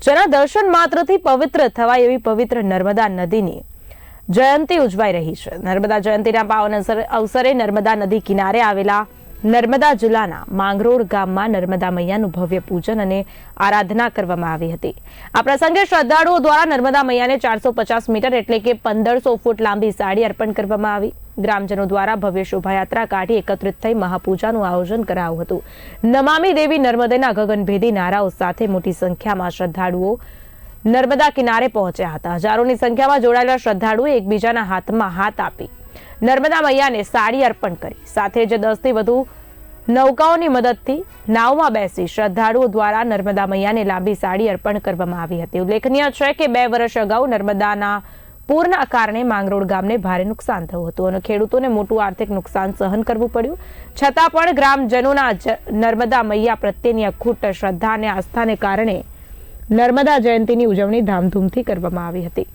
જેના દર્શન માત્રથી પવિત્ર થવાય એવી પવિત્ર નર્મદા નદીની જયંતી ઉજવાઈ રહી છે। નર્મદા જયંતીના પાવન અવસરે નર્મદા નદી કિનારે આવેલા નર્મદા જિલ્લાના માંગરોળ ગામમાં નર્મદા મૈયાનું ભવ્ય પૂજન અને આરાધના કરવામાં આવી હતી। આ પ્રસંગે શ્રદ્ધાળુઓ દ્વારા નર્મદા મૈયાને 450 મીટર એટલે કે 1500 ફૂટ લાંબી સાડી અર્પણ કરવામાં આવી। ગ્રામજનો દ્વારા ભવ્ય શોભાયાત્રા કાઢી એકત્રિત થઈ મહાપૂજાનું આયોજન કરાયું હતું। નમામિ દેવી નર્મદેના ગગનભેદી નારાઓ સાથે મોટી સંખ્યામાં શ્રદ્ધાળુઓ નર્મદા કિનારે પહોંચ્યા હતા। હજારોની સંખ્યામાં જોડાયેલા શ્રદ્ધાળુઓએ એકબીજાના હાથમાં હાથ આપી નર્મદા મૈયાને સાડી અર્પણ કરી। સાથે જ 10 થી વધુ નૌકાઓની મદદથી નાવમાં બેસી શ્રદ્ધાળુઓ દ્વારા નર્મદા મૈયાને લાંબી સાડી અર્પણ કરવામાં આવી હતી। ઉલ્લેખનીય છે કે 2 વર્ષ અગાઉ નર્મદાના પૂરના કારણે માંગરોળ ગામને ભારે નુકસાન થયું હતું અને ખેડૂતોને મોટું આર્થિક નુકસાન સહન કરવું પડ્યું। છતાં પણ ગ્રામજનોના નર્મદા મૈયા પ્રત્યેની અખૂટ શ્રદ્ધા અને આસ્થાને કારણે નર્મદા જયંતીની ઉજવણી ધામધૂમથી કરવામાં આવી હતી।